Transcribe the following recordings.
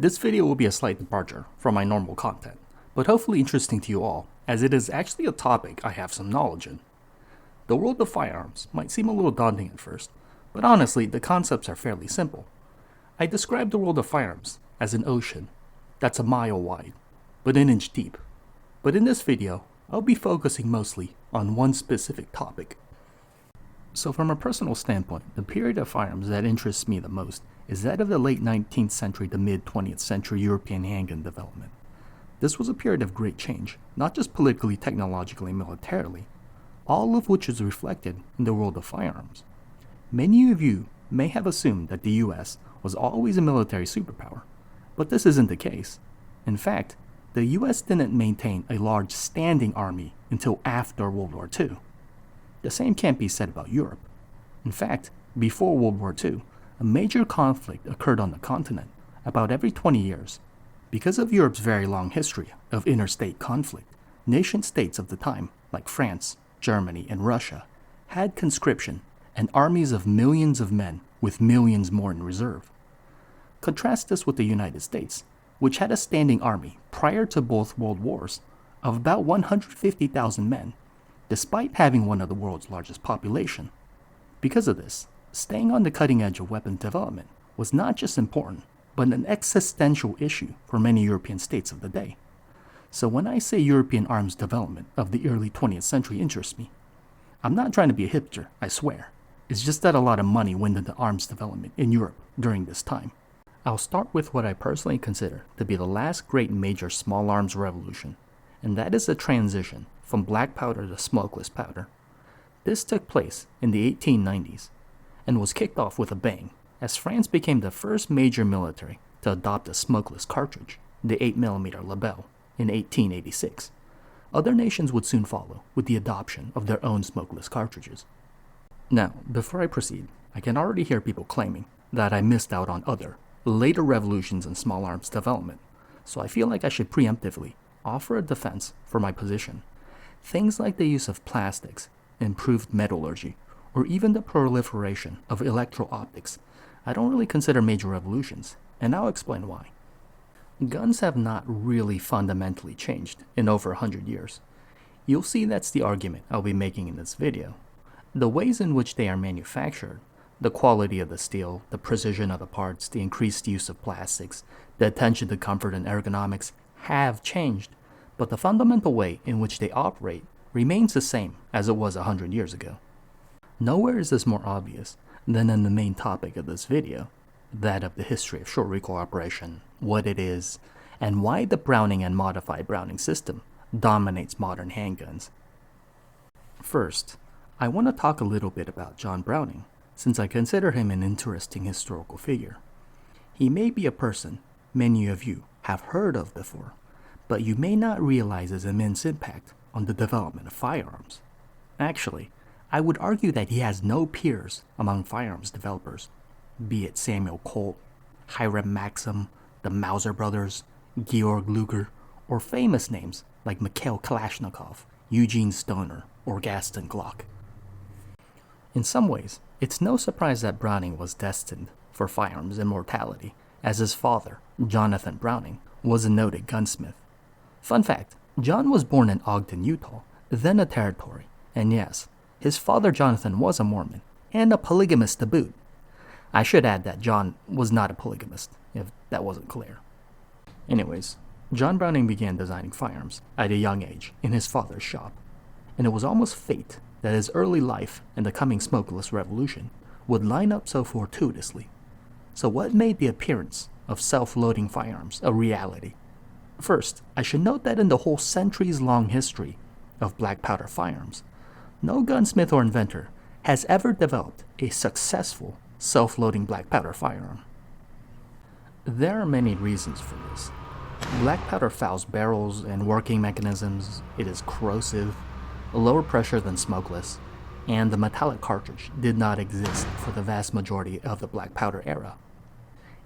This video will be a slight departure from my normal content, but hopefully interesting to you all, as it is actually a topic I have some knowledge in. The world of firearms might seem a little daunting at first, but honestly, the concepts are fairly simple. I describe the world of firearms as an ocean that's a mile wide, but an inch deep. But in this video, I'll be focusing mostly on one specific topic. So from a personal standpoint, the period of firearms that interests me the most is that of the late 19th century to mid 20th century European handgun development. This was a period of great change, not just politically, technologically, and militarily, all of which is reflected in the world of firearms. Many of you may have assumed that the US was always a military superpower, but this isn't the case. In fact, the US didn't maintain a large standing army until after World War II. The same can't be said about Europe. In fact, before World War II, a major conflict occurred on the continent about every 20 years. Because of Europe's very long history of interstate conflict, nation-states of the time, like France, Germany, and Russia, had conscription and armies of millions of men with millions more in reserve. Contrast this with the United States, which had a standing army prior to both world wars of about 150,000 men, despite having one of the world's largest population. Because of this, staying on the cutting edge of weapon development was not just important, but an existential issue for many European states of the day. So when I say European arms development of the early 20th century interests me, I'm not trying to be a hipster, I swear. It's just that a lot of money went into arms development in Europe during this time. I'll start with what I personally consider to be the last great major small arms revolution, and that is the transition from black powder to smokeless powder. This took place in the 1890s and was kicked off with a bang, as France became the first major military to adopt a smokeless cartridge, the 8mm Lebel, in 1886. Other nations would soon follow with the adoption of their own smokeless cartridges. Now, before I proceed, I can already hear people claiming that I missed out on other, later revolutions in small arms development, so I feel like I should preemptively offer a defense for my position. Things like the use of plastics, improved metallurgy, or even the proliferation of electro-optics, I don't really consider major revolutions, and I'll explain why. Guns have not really fundamentally changed in over 100 years. You'll see that's the argument I'll be making in this video. The ways in which they are manufactured, the quality of the steel, the precision of the parts, the increased use of plastics, the attention to comfort and ergonomics have changed, but the fundamental way in which they operate remains the same as it was 100 years ago. Nowhere is this more obvious than in the main topic of this video, that of the history of short recoil operation, what it is, and why the Browning and modified Browning system dominates modern handguns. First, I want to talk a little bit about John Browning, since I consider him an interesting historical figure. He may be a person many of you have heard of before, but you may not realize his immense impact on the development of firearms. Actually, I would argue that he has no peers among firearms developers, be it Samuel Colt, Hiram Maxim, the Mauser brothers, Georg Luger, or famous names like Mikhail Kalashnikov, Eugene Stoner, or Gaston Glock. In some ways, it's no surprise that Browning was destined for firearms immortality, as his father, Jonathan Browning, was a noted gunsmith. Fun fact, John was born in Ogden, Utah, then a territory, and yes, his father Jonathan was a Mormon, and a polygamist to boot. I should add that John was not a polygamist, if that wasn't clear. Anyways, John Browning began designing firearms at a young age in his father's shop, and it was almost fate that his early life and the coming smokeless revolution would line up so fortuitously. So what made the appearance of self-loading firearms a reality? First, I should note that in the whole centuries-long history of black powder firearms, no gunsmith or inventor has ever developed a successful self-loading black powder firearm. There are many reasons for this. Black powder fouls barrels and working mechanisms, it is corrosive, lower pressure than smokeless, and the metallic cartridge did not exist for the vast majority of the black powder era.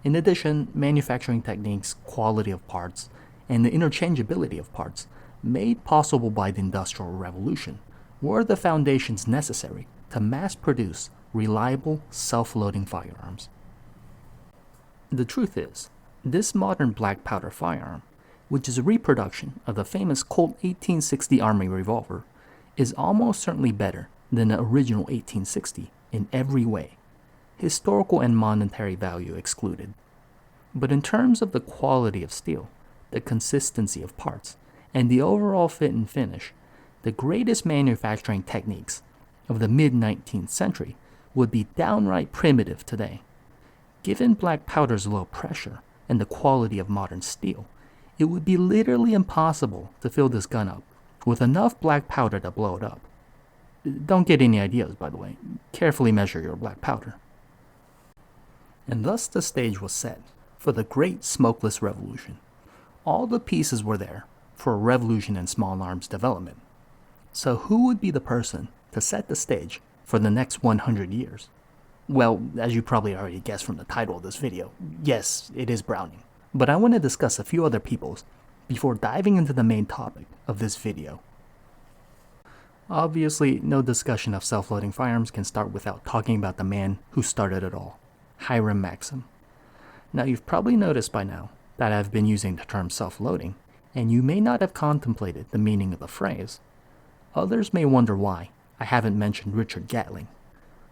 In addition, manufacturing techniques, quality of parts, and the interchangeability of parts made possible by the Industrial Revolution were the foundations necessary to mass produce reliable self-loading firearms. The truth is, This modern black powder firearm, which is a reproduction of the famous Colt 1860 Army revolver, is almost certainly better than the original 1860 in every way, historical and monetary value excluded. But in terms of the quality of steel, the consistency of parts, and the overall fit and finish, the greatest manufacturing techniques of the mid-19th century would be downright primitive today. Given black powder's low pressure and the quality of modern steel, it would be literally impossible to fill this gun up with enough black powder to blow it up. Don't get any ideas, by the way. Carefully measure your black powder. And thus the stage was set for the Great Smokeless Revolution. All the pieces were there for a revolution in small arms development. So who would be the person to set the stage for the next 100 years? Well, as you probably already guessed from the title of this video, yes, it is Browning. But I want to discuss a few other people's before diving into the main topic of this video. Obviously, no discussion of self-loading firearms can start without talking about the man who started it all, Hiram Maxim. Now, you've probably noticed by now that I've been using the term self-loading, and you may not have contemplated the meaning of the phrase. Others may wonder why I haven't mentioned Richard Gatling.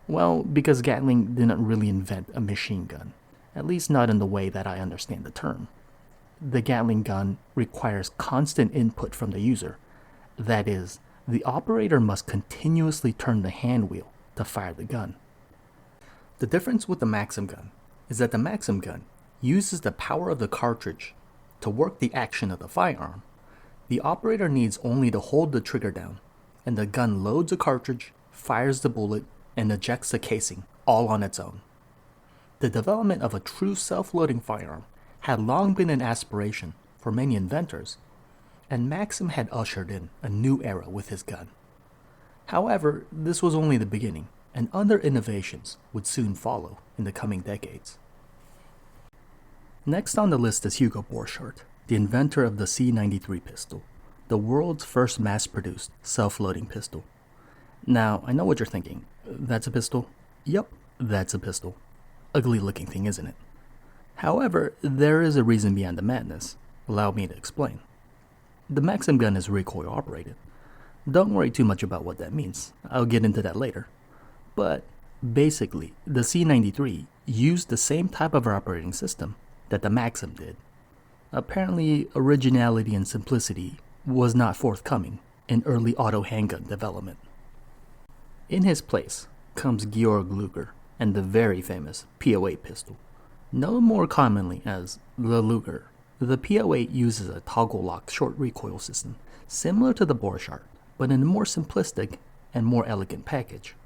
Well, because Gatling didn't really invent a machine gun, at least not in the way that I understand the term. The Gatling gun requires constant input from the user. That is, the operator must continuously turn the hand wheel to fire the gun. The difference with the Maxim gun is that the Maxim gun uses the power of the cartridge to work the action of the firearm. The operator needs only to hold the trigger down, and the gun loads a cartridge, fires the bullet, and ejects the casing, all on its own. The development of a true self-loading firearm had long been an aspiration for many inventors, and Maxim had ushered in a new era with his gun. However, this was only the beginning, and other innovations would soon follow in the coming decades. Next on the list is Hugo Borchardt, the inventor of the C93 pistol, the world's first mass-produced self-loading pistol. Now, I know what you're thinking. That's a pistol? Yep, that's a pistol. Ugly-looking thing, isn't it? However, there is a reason behind the madness. Allow me to explain. The Maxim gun is recoil operated. Don't worry too much about what that means. I'll get into that later. But basically, the C93 used the same type of operating system that the Maxim did. Apparently, originality and simplicity was not forthcoming in early auto handgun development. In his place comes Georg Luger and the very famous P08 pistol. Known more commonly as the Luger, the P08 uses a toggle lock short recoil system similar to the Borchardt, but in a more simplistic and more elegant package.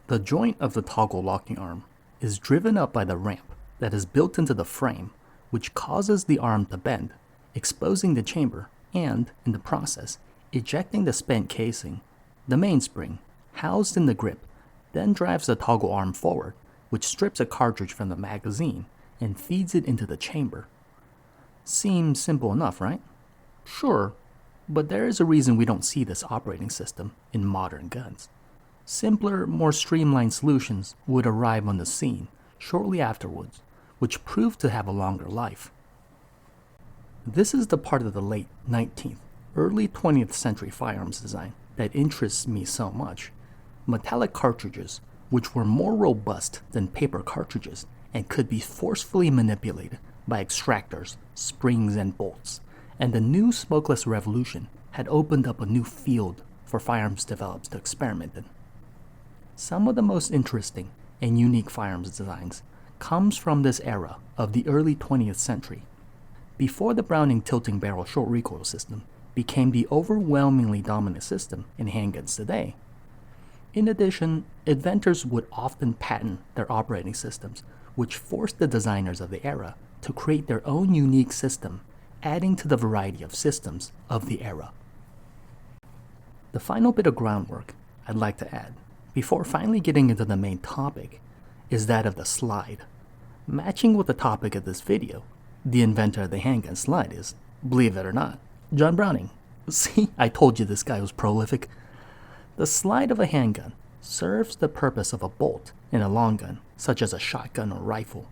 The joint of the toggle locking arm is driven up by the ramp that is built into the frame, which causes the arm to bend, exposing the chamber and, in the process, ejecting the spent casing. The mainspring, housed in the grip, then drives the toggle arm forward, which strips a cartridge from the magazine and feeds it into the chamber. Seems simple enough, right? Sure, but there is a reason we don't see this operating system in modern guns. Simpler, more streamlined solutions would arrive on the scene shortly afterwards, which proved to have a longer life. This is the part of the late 19th, early 20th century firearms design that interests me so much. Metallic cartridges, which were more robust than paper cartridges and could be forcefully manipulated by extractors, springs, and bolts, and the new smokeless revolution had opened up a new field for firearms developers to experiment in. Some of the most interesting and unique firearms designs comes from this era of the early 20th century, before the Browning tilting barrel short recoil system became the overwhelmingly dominant system in handguns today. In addition, inventors would often patent their operating systems, which forced the designers of the era to create their own unique system, adding to the variety of systems of the era. The final bit of groundwork I'd like to add, before finally getting into the main topic, is that of the slide. Matching with the topic of this video, the inventor of the handgun slide is, believe it or not, John Browning. See, I told you this guy was prolific. The slide of a handgun serves the purpose of a bolt in a long gun, such as a shotgun or rifle.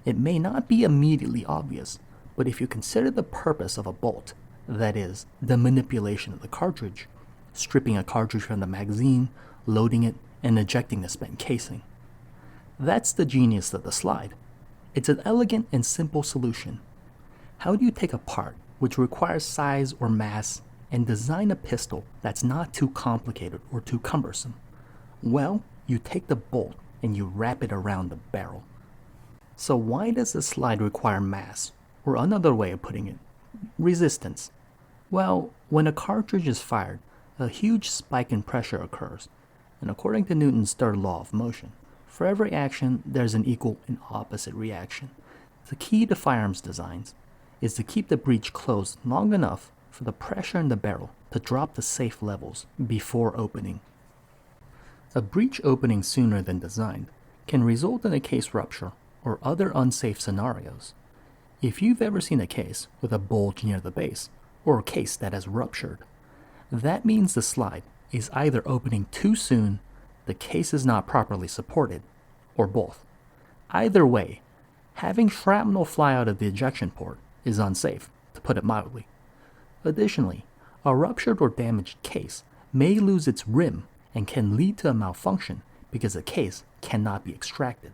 It may not be immediately obvious, but if you consider the purpose of a bolt, that is, the manipulation of the cartridge, stripping a cartridge from the magazine, loading it, and ejecting the spent casing. That's the genius of the slide. It's an elegant and simple solution. How do you take a part which requires size or mass and design a pistol that's not too complicated or too cumbersome? Well, you take the bolt and you wrap it around the barrel. So why does the slide require mass? Or another way of putting it, resistance. Well, when a cartridge is fired, a huge spike in pressure occurs, and according to Newton's third law of motion, for every action there's an equal and opposite reaction. The key to firearms designs is to keep the breech closed long enough for the pressure in the barrel to drop to safe levels before opening. A breech opening sooner than designed can result in a case rupture or other unsafe scenarios. If you've ever seen a case with a bulge near the base, or a case that has ruptured, that means the slide is either opening too soon, the case is not properly supported, or both. Either way, having shrapnel fly out of the ejection port is unsafe, to put it mildly. Additionally, a ruptured or damaged case may lose its rim and can lead to a malfunction because the case cannot be extracted.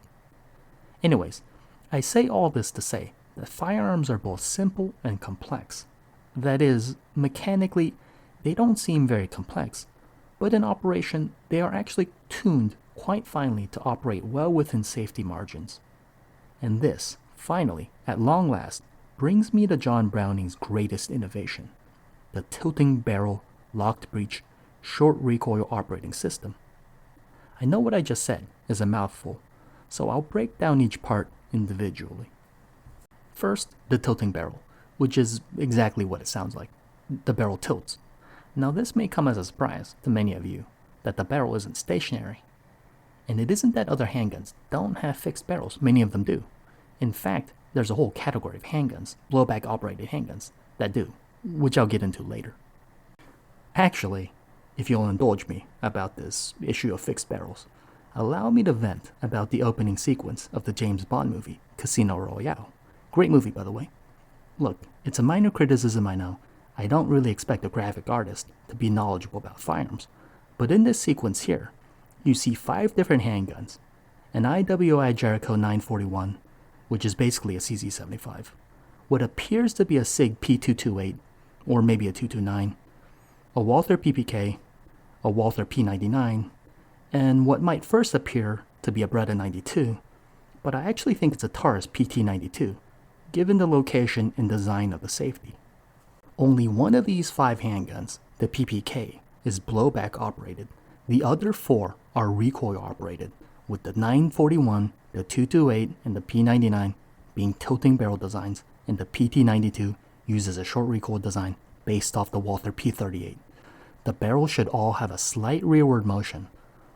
Anyways, I say all this to say that firearms are both simple and complex. That is, mechanically, they don't seem very complex, but in operation, they are actually tuned quite finely to operate well within safety margins. And this, finally, at long last, brings me to John Browning's greatest innovation, the tilting barrel, locked breech, short recoil operating system. I know what I just said is a mouthful, so I'll break down each part individually. First, the tilting barrel, which is exactly what it sounds like. The barrel tilts. Now this may come as a surprise to many of you, that the barrel isn't stationary. And it isn't that other handguns don't have fixed barrels, many of them do. In fact, there's a whole category of handguns, blowback operated handguns, that do, which I'll get into later. Actually, if you'll indulge me about this issue of fixed barrels, allow me to vent about the opening sequence of the James Bond movie, Casino Royale. Great movie, by the way. Look, it's a minor criticism, I know. I don't really expect a graphic artist to be knowledgeable about firearms, but in this sequence here, you see 5 different handguns, an IWI Jericho 941, which is basically a CZ75, what appears to be a SIG P228, or maybe a 229, a Walther PPK, a Walther P99, and what might first appear to be a Beretta 92, but I actually think it's a Taurus PT92, given the location and design of the safety. Only one of these 5 handguns, the PPK, is blowback operated. The other 4 are recoil operated, with the 941, the 228, and the P99 being tilting barrel designs, and the PT92 uses a short recoil design based off the Walther P38. The barrel should all have a slight rearward motion,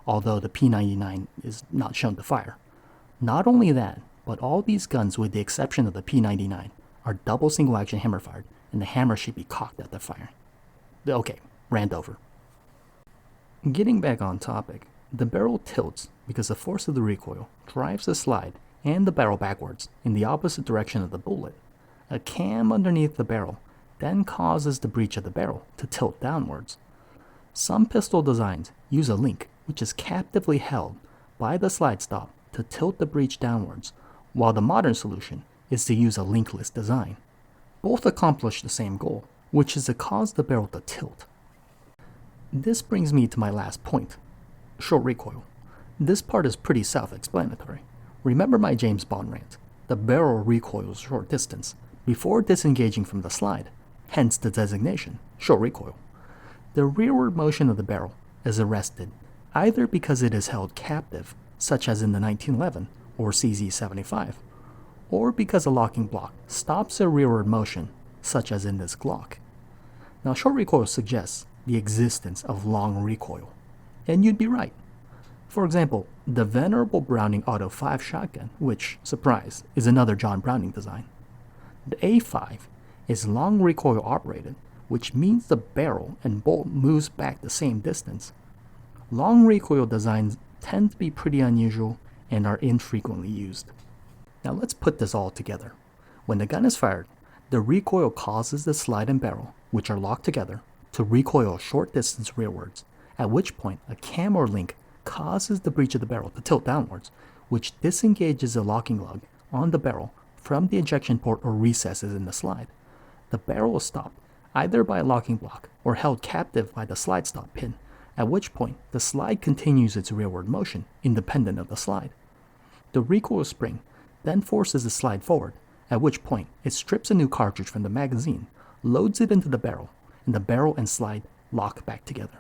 although the P99 is not shown to fire. Not only that, but all these guns, with the exception of the P99, are double single-action hammer-fired, and the hammer should be cocked at the fire. Okay, rant over. Getting back on topic, the barrel tilts because the force of the recoil drives the slide and the barrel backwards in the opposite direction of the bullet. A cam underneath the barrel then causes the breech of the barrel to tilt downwards. Some pistol designs use a link, which is captively held by the slide stop to tilt the breech downwards, while the modern solution is to use a linkless design. Both accomplish the same goal, which is to cause the barrel to tilt. This brings me to my last point, short recoil. This part is pretty self-explanatory. Remember my James Bond rant. The barrel recoils short distance before disengaging from the slide, hence the designation, short recoil. The rearward motion of the barrel is arrested either because it is held captive, such as in the 1911 or CZ75, or because a locking block stops a rearward motion, such as in this Glock. Now, short recoil suggests the existence of long recoil, and you'd be right. For example, the venerable Browning Auto 5 shotgun, which, surprise, is another John Browning design. The A5 is long recoil operated, which means the barrel and bolt moves back the same distance. Long recoil designs tend to be pretty unusual and are infrequently used. Now let's put this all together. When the gun is fired, the recoil causes the slide and barrel, which are locked together, to recoil a short distance rearwards, at which point a cam or link causes the breech of the barrel to tilt downwards, which disengages the locking lug on the barrel from the ejection port or recesses in the slide. The barrel is stopped either by a locking block or held captive by the slide stop pin, at which point the slide continues its rearward motion independent of the slide. The recoil spring then forces the slide forward, at which point it strips a new cartridge from the magazine, loads it into the barrel, and the barrel and slide lock back together.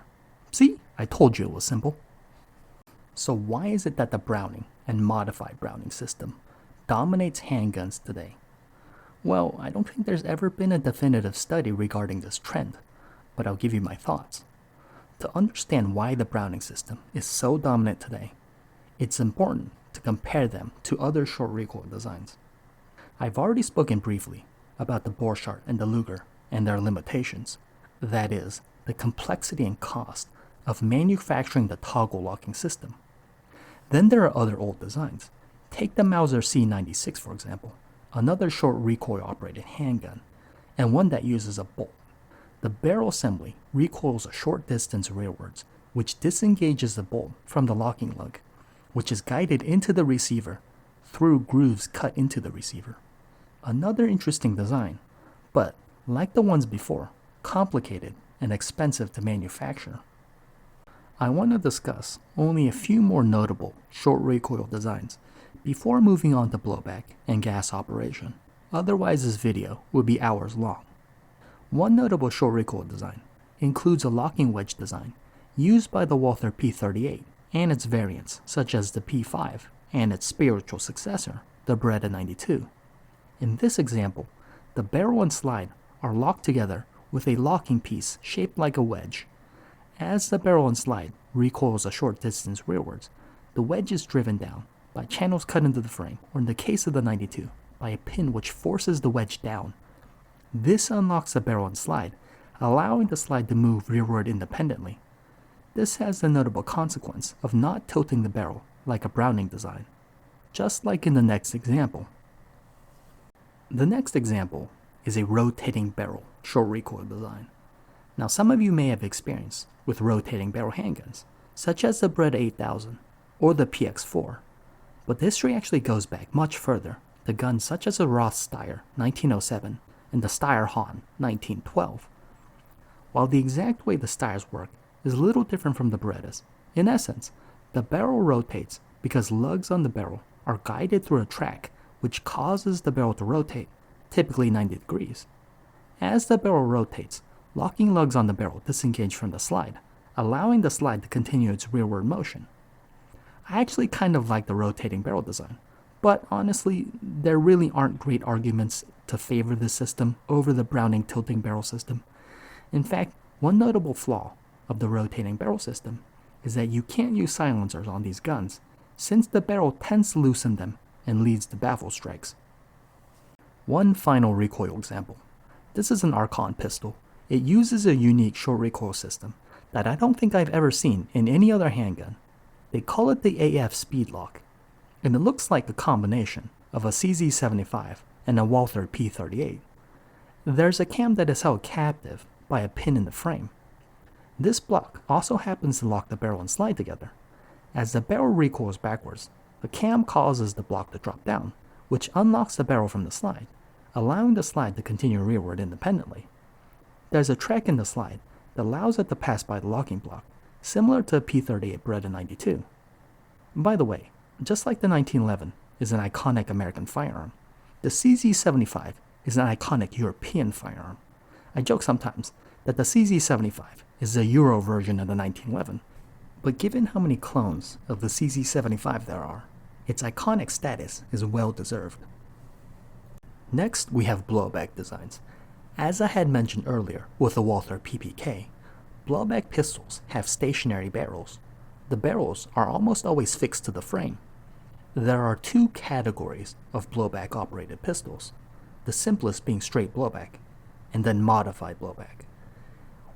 See, I told you it was simple. So why is it that the Browning and modified Browning system dominates handguns today? Well, I don't think there's ever been a definitive study regarding this trend, but I'll give you my thoughts. To understand why the Browning system is so dominant today, it's important to compare them to other short recoil designs. I've already spoken briefly about the Borchardt and the Luger and their limitations, that is, the complexity and cost of manufacturing the toggle locking system. Then there are other old designs. Take the Mauser C96 for example, another short recoil operated handgun, and one that uses a bolt. The barrel assembly recoils a short distance rearwards, which disengages the bolt from the locking lug, which is guided into the receiver through grooves cut into the receiver. Another interesting design, but like the ones before, complicated and expensive to manufacture. I want to discuss only a few more notable short recoil designs before moving on to blowback and gas operation. Otherwise this video would be hours long. One notable short recoil design includes a locking wedge design used by the Walther P38 and its variants such as the P5 and its spiritual successor, the Beretta 92. In this example, the barrel and slide are locked together with a locking piece shaped like a wedge. As the barrel and slide recoils a short distance rearwards, the wedge is driven down by channels cut into the frame, or in the case of the 92, by a pin which forces the wedge down. This unlocks the barrel and slide, allowing the slide to move rearward independently. This has the notable consequence of not tilting the barrel like a Browning design, just like in the next example. The next example is a rotating barrel short recoil design. Now some of you may have experience with rotating barrel handguns, such as the Beretta 8000 or the PX4, but the history actually goes back much further to guns such as the Roth Steyr 1907 and the Steyr Hahn 1912. While the exact way the Steyrs work is a little different from the Berettas, in essence, the barrel rotates because lugs on the barrel are guided through a track which causes the barrel to rotate, typically 90 degrees. As the barrel rotates, locking lugs on the barrel disengage from the slide, allowing the slide to continue its rearward motion. I actually kind of like the rotating barrel design, but honestly, there really aren't great arguments to favor this system over the Browning tilting barrel system. In fact, one notable flaw of the rotating barrel system is that you can't use silencers on these guns, since the barrel tends to loosen them and leads to baffle strikes. One final recoil example. This is an Archon pistol. It uses a unique short recoil system that I don't think I've ever seen in any other handgun. They call it the AF Speed Lock, and it looks like a combination of a CZ75 and a Walther P38. There's a cam that is held captive by a pin in the frame. This block also happens to lock the barrel and slide together. As the barrel recoils backwards, the cam causes the block to drop down, which unlocks the barrel from the slide, allowing the slide to continue rearward independently. There's a track in the slide that allows it to pass by the locking block, similar to a P38 Beretta 92. By the way, just like the 1911 is an iconic American firearm, the CZ75 is an iconic European firearm. I joke sometimes that the CZ75 is the Euro version of the 1911, but given how many clones of the CZ75 there are, its iconic status is well deserved. Next, we have blowback designs. As I had mentioned earlier with the Walther PPK, blowback pistols have stationary barrels. The barrels are almost always fixed to the frame. There are two categories of blowback operated pistols, the simplest being straight blowback, and then modified blowback.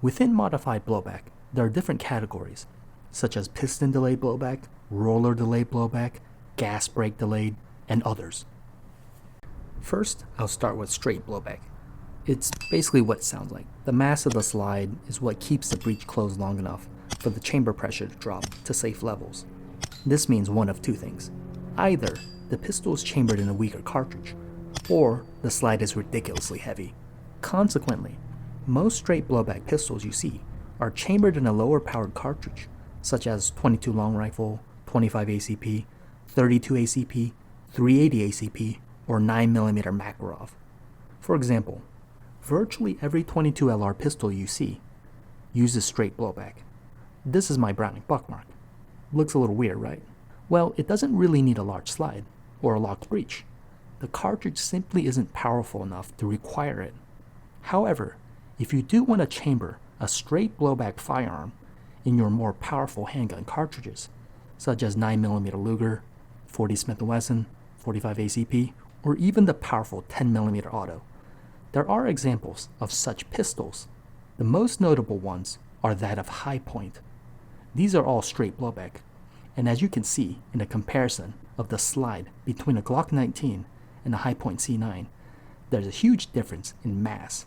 Within modified blowback, there are different categories, such as piston delayed blowback, roller delayed blowback, gas brake delayed, and others. First, I'll start with straight blowback. It's basically what it sounds like. The mass of the slide is what keeps the breech closed long enough for the chamber pressure to drop to safe levels. This means one of two things. Either the pistol is chambered in a weaker cartridge, or the slide is ridiculously heavy. Consequently, most straight blowback pistols you see are chambered in a lower powered cartridge, such as 22 long rifle, 25 ACP, 32 ACP, 380 ACP, or 9mm Makarov. For example, virtually every 22 LR pistol you see uses straight blowback. This is my Browning buckmark. Looks a little weird, right? Well, it doesn't really need a large slide or a locked breech. The cartridge simply isn't powerful enough to require it. However, if you do want to chamber a straight blowback firearm in your more powerful handgun cartridges, such as 9mm Luger, 40 Smith & Wesson, 45 ACP, or even the powerful 10mm auto, there are examples of such pistols. The most notable ones are that of High Point. These are all straight blowback, and as you can see in a comparison of the slide between a Glock 19 and a High Point C9, there's a huge difference in mass.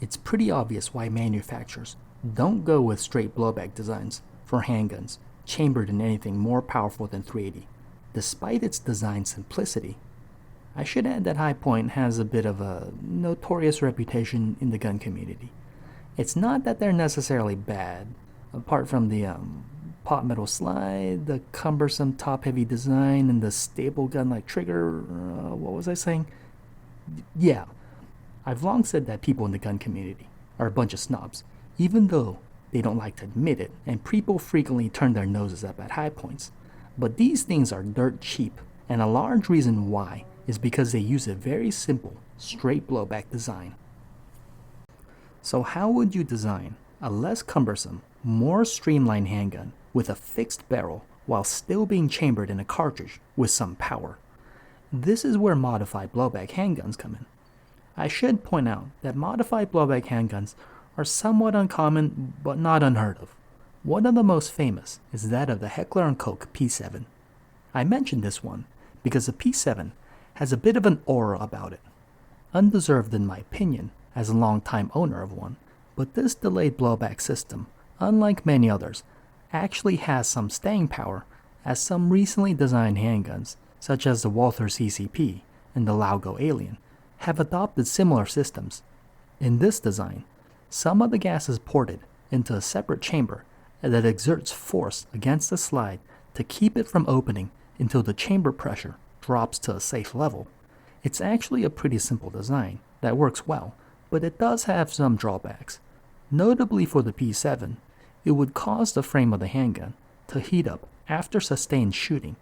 It's pretty obvious why manufacturers don't go with straight blowback designs for handguns chambered in anything more powerful than 380, despite its design simplicity. I should add that High Point has a bit of a notorious reputation in the gun community. It's not that they're necessarily bad, apart from the pot metal slide, the cumbersome top-heavy design, and the staple gun-like trigger. What was I saying? Yeah, I've long said that people in the gun community are a bunch of snobs, even though they don't like to admit it, and people frequently turn their noses up at High Points. But these things are dirt cheap, and a large reason why is because they use a very simple, straight blowback design. So how would you design a less cumbersome, more streamlined handgun with a fixed barrel while still being chambered in a cartridge with some power? This is where modified blowback handguns come in. I should point out that modified blowback handguns are somewhat uncommon but not unheard of. One of the most famous is that of the Heckler & Koch P7. I mentioned this one because the P7 has a bit of an aura about it. Undeserved in my opinion as a long-time owner of one, but this delayed blowback system, unlike many others, actually has some staying power, as some recently designed handguns, such as the Walther CCP and the Laugo Alien, have adopted similar systems. In this design, some of the gas is ported into a separate chamber that exerts force against the slide to keep it from opening until the chamber pressure drops to a safe level. It's actually a pretty simple design that works well, but it does have some drawbacks. Notably for the P7, it would cause the frame of the handgun to heat up after sustained shooting,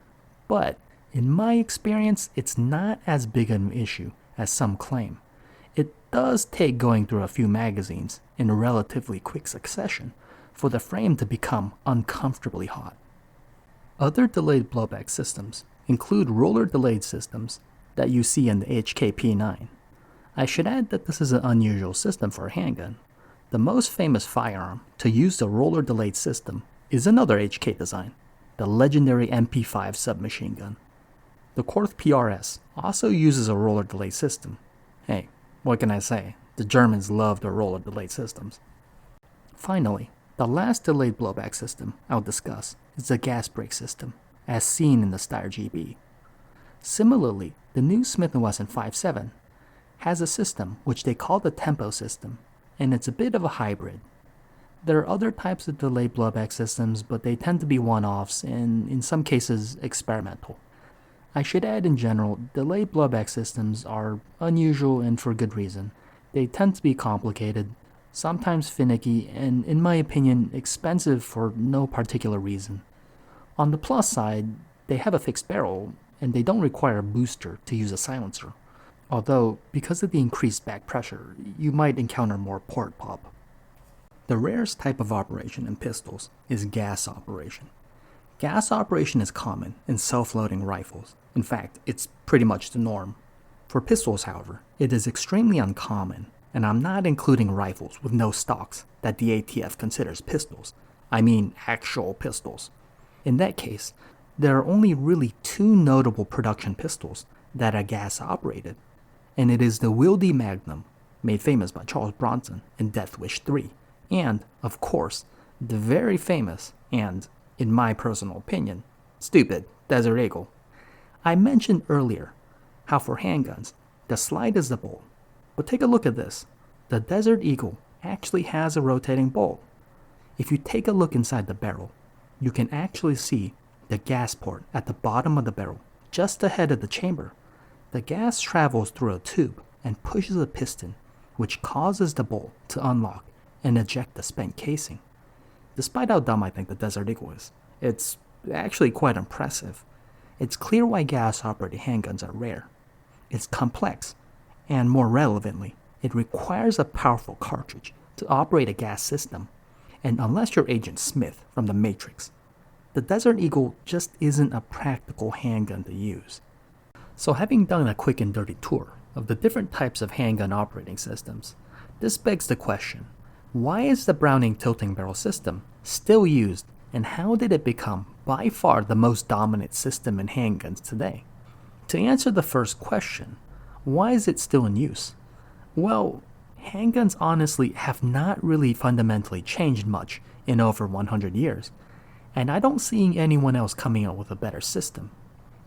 but in my experience, it's not as big of an issue as some claim. It does take going through a few magazines in a relatively quick succession for the frame to become uncomfortably hot. Other delayed blowback systems include roller delayed systems that you see in the HK-P9. I should add that this is an unusual system for a handgun. The most famous firearm to use the roller delayed system is another HK design, the legendary MP5 submachine gun. The Korth PRS also uses a roller delayed system. Hey, what can I say? The Germans love their roller delayed systems. Finally, the last delayed blowback system I'll discuss is the gas brake system, as seen in the Steyr GB. Similarly, the new Smith & Wesson 5.7 has a system which they call the tempo system, and it's a bit of a hybrid. There are other types of delayed blowback systems, but they tend to be one-offs and, in some cases, experimental. I should add in general, delayed blowback systems are unusual and for good reason. They tend to be complicated, sometimes finicky, and in my opinion, expensive for no particular reason. On the plus side, they have a fixed barrel, and they don't require a booster to use a silencer. Although, because of the increased back pressure, you might encounter more port pop. The rarest type of operation in pistols is gas operation. Gas operation is common in self-loading rifles. In fact, it's pretty much the norm. For pistols, however, it is extremely uncommon, and I'm not including rifles with no stocks that the ATF considers pistols. I mean actual pistols. In that case, there are only really two notable production pistols that are gas operated. and it is the wieldy magnum, made famous by Charles Bronson in Death Wish 3, and, of course, the very famous and, in my personal opinion, stupid Desert Eagle. I mentioned earlier how for handguns, the slide is the bolt, but take a look at this. The Desert Eagle actually has a rotating bolt. If you take a look inside the barrel, you can actually see the gas port at the bottom of the barrel, just ahead of the chamber. The gas travels through a tube and pushes a piston, which causes the bolt to unlock and eject the spent casing. Despite how dumb I think the Desert Eagle is, it's actually quite impressive. It's clear why gas-operated handguns are rare. It's complex, and more relevantly, it requires a powerful cartridge to operate a gas system. And unless you're Agent Smith from The Matrix, the Desert Eagle just isn't a practical handgun to use. So having done a quick and dirty tour of the different types of handgun operating systems, this begs the question, why is the Browning tilting barrel system still used, and how did it become by far the most dominant system in handguns today? To answer the first question, why is it still in use? Well, handguns honestly have not really fundamentally changed much in over 100 years, and I don't see anyone else coming out with a better system.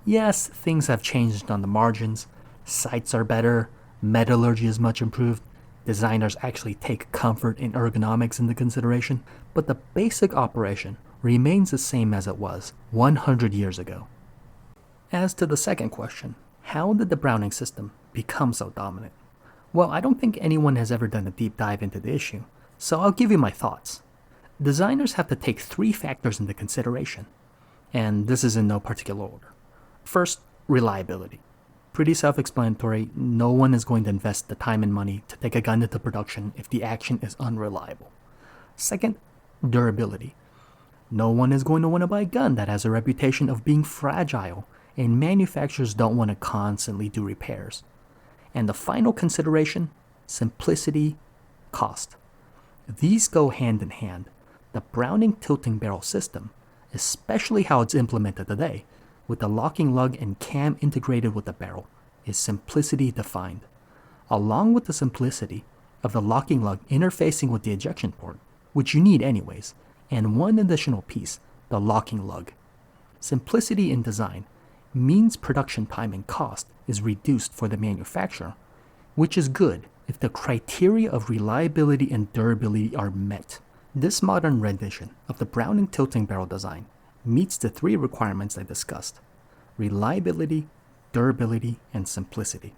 Yes, things have changed on the margins, sights are better, metallurgy is much improved, designers actually take comfort in ergonomics into consideration, but the basic operation remains the same as it was 100 years ago. As to the second question, how did the Browning system become so dominant? Well, I don't think anyone has ever done a deep dive into the issue, so I'll give you my thoughts. Designers have to take 3 factors into consideration, and this is in no particular order. First, reliability. Pretty self-explanatory, no one is going to invest the time and money to take a gun into production if the action is unreliable. Second, durability. No one is going to want to buy a gun that has a reputation of being fragile, and manufacturers don't want to constantly do repairs. And the final consideration, simplicity, cost. These go hand in hand. The Browning tilting barrel system, especially how it's implemented today, with the locking lug and cam integrated with the barrel, is simplicity defined. Along with the simplicity of the locking lug interfacing with the ejection port, which you need anyways, and one additional piece, the locking lug. Simplicity in design means production time and cost is reduced for the manufacturer, which is good if the criteria of reliability and durability are met. This modern rendition of the Browning tilting barrel design meets the 3 requirements I discussed: reliability, durability, and simplicity.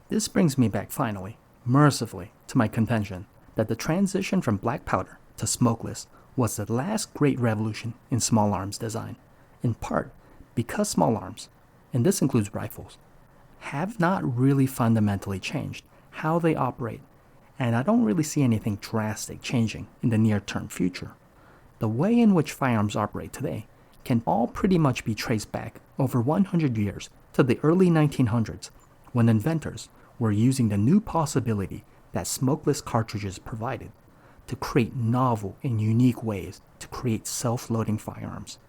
This brings me back finally, mercifully, to my contention that the transition from black powder to smokeless was the last great revolution in small arms design, in part because small arms, and this includes rifles, have not really fundamentally changed how they operate, and I don't really see anything drastic changing in the near-term future. The way in which firearms operate today can all pretty much be traced back over 100 years to the early 1900s, when inventors were using the new possibility that smokeless cartridges provided to create novel and unique ways to create self-loading firearms,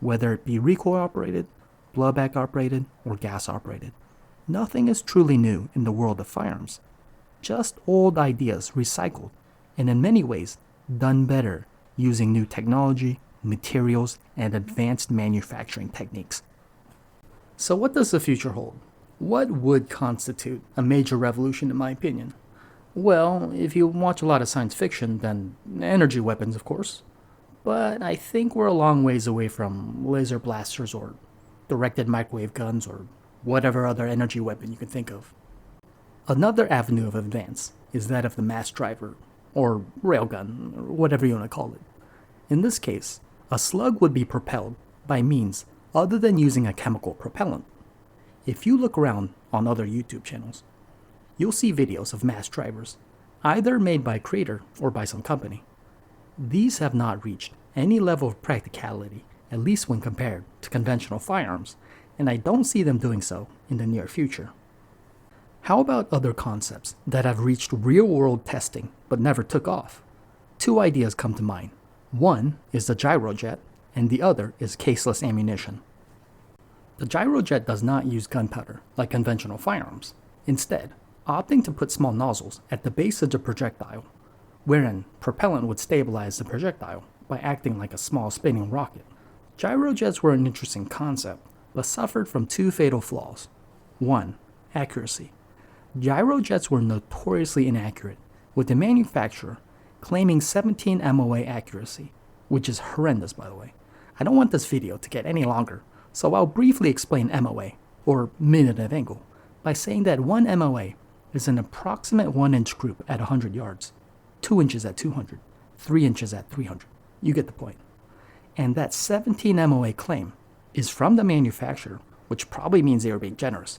whether it be recoil operated, blowback operated, or gas operated. Nothing is truly new in the world of firearms, just old ideas recycled, and in many ways done better using new technology, materials, and advanced manufacturing techniques. So what does the future hold? What would constitute a major revolution in my opinion? Well, if you watch a lot of science fiction, then energy weapons, of course. But I think we're a long ways away from laser blasters or directed microwave guns or whatever other energy weapon you can think of. Another avenue of advance is that of the mass driver, or railgun, or whatever you want to call it. In this case, a slug would be propelled by means other than using a chemical propellant. If you look around on other YouTube channels, you'll see videos of mass drivers, either made by a creator or by some company. These have not reached any level of practicality, at least when compared to conventional firearms, and I don't see them doing so in the near future. How about other concepts that have reached real-world testing but never took off? 2 ideas come to mind. One is the gyrojet, and the other is caseless ammunition. The gyrojet does not use gunpowder like conventional firearms. instead opting to put small nozzles at the base of the projectile, wherein propellant would stabilize the projectile by acting like a small spinning rocket. Gyrojets were an interesting concept, but suffered from two fatal flaws. 1. Accuracy. Gyrojets were notoriously inaccurate, with the manufacturer claiming 17 MOA accuracy, which is horrendous by the way. I don't want this video to get any longer, so I'll briefly explain MOA, or minute of angle, by saying that 1 MOA is an approximate 1-inch group at 100 yards, 2 inches at 200, 3 inches at 300. You get the point. And that 17 MOA claim is from the manufacturer, which probably means they were being generous.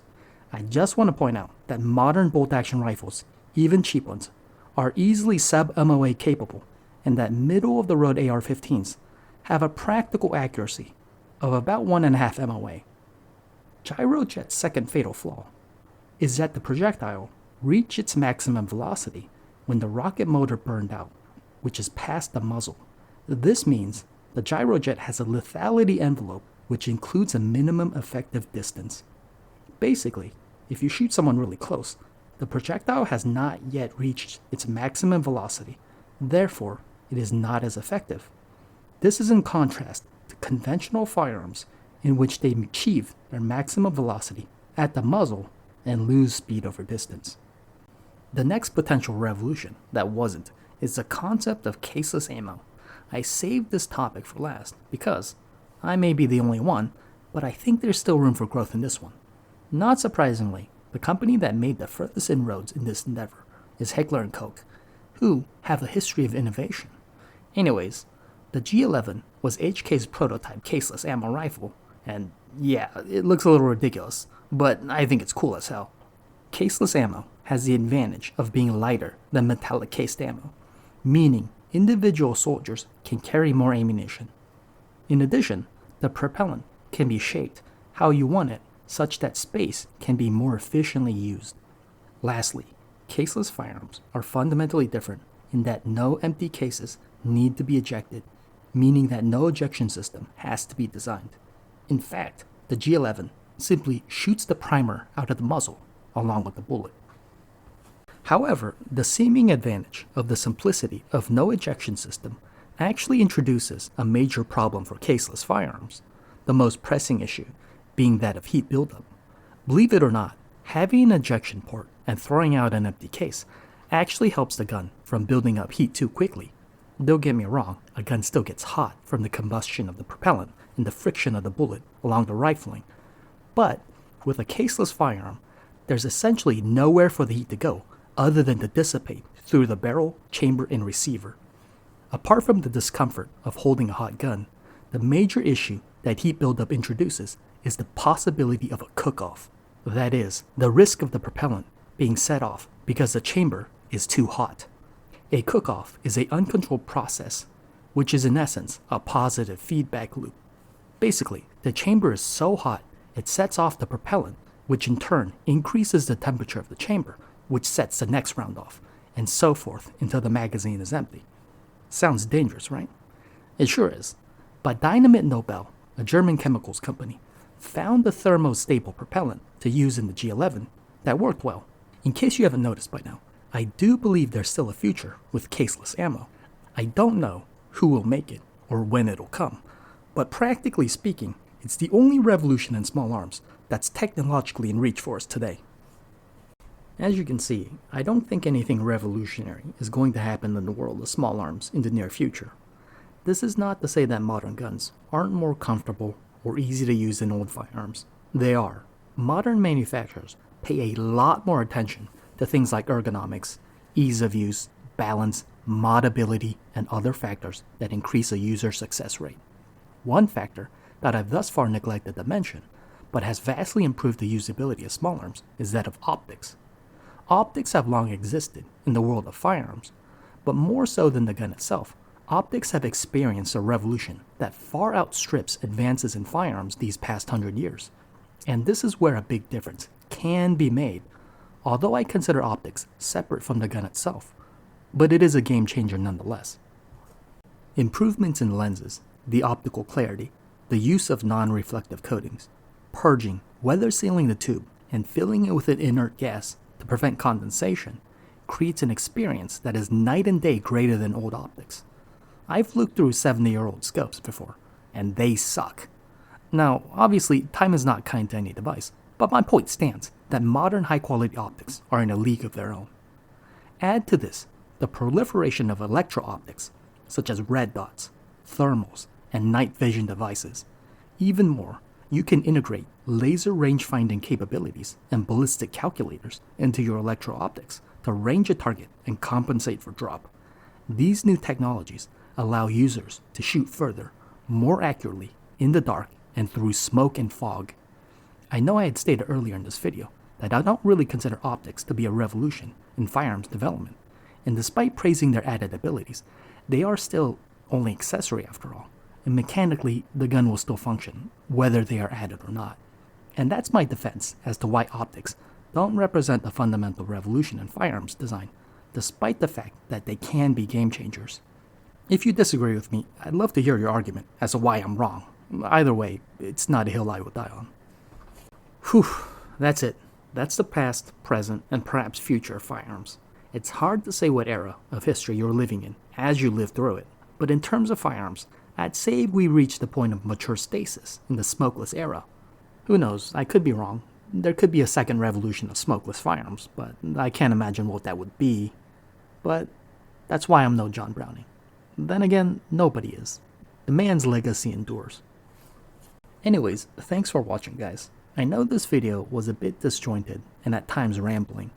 I just want to point out that modern bolt-action rifles, even cheap ones, are easily sub-MOA capable, and that middle-of-the-road AR-15s have a practical accuracy of about 1.5 MOA. Gyrojet's second fatal flaw is that the projectile reached its maximum velocity when the rocket motor burned out, which is past the muzzle. This means the gyrojet has a lethality envelope which includes a minimum effective distance. Basically, if you shoot someone really close, the projectile has not yet reached its maximum velocity, therefore it is not as effective. This is in contrast to conventional firearms in which they achieve their maximum velocity at the muzzle and lose speed over distance. The next potential revolution that wasn't is the concept of caseless ammo. I saved this topic for last because I may be the only one, but I think there's still room for growth in this one. Not surprisingly, the company that made the furthest inroads in this endeavor is Heckler & Koch, who have a history of innovation. Anyways, the G11 was HK's prototype caseless ammo rifle, and yeah, it looks a little ridiculous, but I think it's cool as hell. Caseless ammo has the advantage of being lighter than metallic cased ammo, meaning individual soldiers can carry more ammunition. In addition, the propellant can be shaped how you want it, such that space can be more efficiently used. Lastly, caseless firearms are fundamentally different in that no empty cases need to be ejected, meaning that no ejection system has to be designed. In fact, the G11 simply shoots the primer out of the muzzle along with the bullet. However, the seeming advantage of the simplicity of no ejection system actually introduces a major problem for caseless firearms, the most pressing issue being that of heat buildup. Believe it or not, having an ejection port and throwing out an empty case actually helps the gun from building up heat too quickly. Don't get me wrong, a gun still gets hot from the combustion of the propellant and the friction of the bullet along the rifling. But with a caseless firearm, there's essentially nowhere for the heat to go other than to dissipate through the barrel, chamber, and receiver. Apart from the discomfort of holding a hot gun, the major issue that heat buildup introduces is the possibility of a cook-off. That is, the risk of the propellant being set off because the chamber is too hot. A cook-off is an uncontrolled process, which is in essence a positive feedback loop. Basically, the chamber is so hot it sets off the propellant, which in turn increases the temperature of the chamber, which sets the next round off, and so forth until the magazine is empty. Sounds dangerous, right? It sure is. But Dynamit Nobel, a German chemicals company, found a thermostable propellant to use in the G11 that worked well. In case you haven't noticed by now, I do believe there's still a future with caseless ammo. I don't know who will make it or when it'll come, but practically speaking, it's the only revolution in small arms that's technologically in reach for us today. As you can see, I don't think anything revolutionary is going to happen in the world of small arms in the near future. This is not to say that modern guns aren't more comfortable or easy to use than old firearms. They are. Modern manufacturers pay a lot more attention to things like ergonomics, ease of use, balance, modability, and other factors that increase a user success rate. One factor that I've thus far neglected to mention, but has vastly improved the usability of small arms, is that of optics. Optics have long existed in the world of firearms, but more so than the gun itself, optics have experienced a revolution that far outstrips advances in firearms these past 100 years. And this is where a big difference can be made, although I consider optics separate from the gun itself, but it is a game changer nonetheless. Improvements in lenses, the optical clarity, the use of non-reflective coatings, purging, weather sealing the tube, and filling it with an inert gas to prevent condensation creates an experience that is night and day greater than old optics. I've looked through 70-year-old scopes before, and they suck. Now, obviously, time is not kind to any device, but my point stands that modern high-quality optics are in a league of their own. Add to this the proliferation of electro-optics, such as red dots, thermals, and night vision devices. Even more, you can integrate laser range-finding capabilities and ballistic calculators into your electro-optics to range a target and compensate for drop. These new technologies allow users to shoot further, more accurately, in the dark and through smoke and fog. I know I had stated earlier in this video that I don't really consider optics to be a revolution in firearms development, and despite praising their added abilities, they are still only accessory after all, and mechanically the gun will still function, whether they are added or not. And that's my defense as to why optics don't represent a fundamental revolution in firearms design, despite the fact that they can be game changers. If you disagree with me, I'd love to hear your argument as to why I'm wrong. Either way, it's not a hill I will die on. Whew, that's it. That's the past, present, and perhaps future of firearms. It's hard to say what era of history you're living in as you live through it, but in terms of firearms, I'd say we reached the point of mature stasis in the smokeless era. Who knows, I could be wrong. There could be a second revolution of smokeless firearms, but I can't imagine what that would be. But that's why I'm no John Browning. Then again, nobody is. The man's legacy endures. Anyways, thanks for watching, guys. I know this video was a bit disjointed and at times rambling,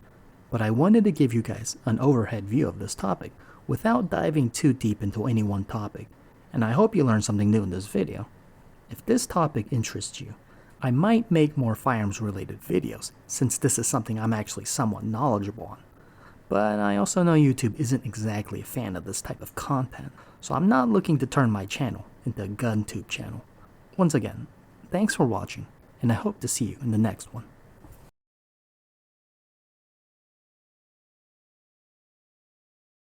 but I wanted to give you guys an overhead view of this topic without diving too deep into any one topic, and I hope you learned something new in this video. If this topic interests you, I might make more firearms related videos since this is something I'm actually somewhat knowledgeable on. But I also know YouTube isn't exactly a fan of this type of content, so I'm not looking to turn my channel into a GunTube channel. Once again, thanks for watching, and I hope to see you in the next one.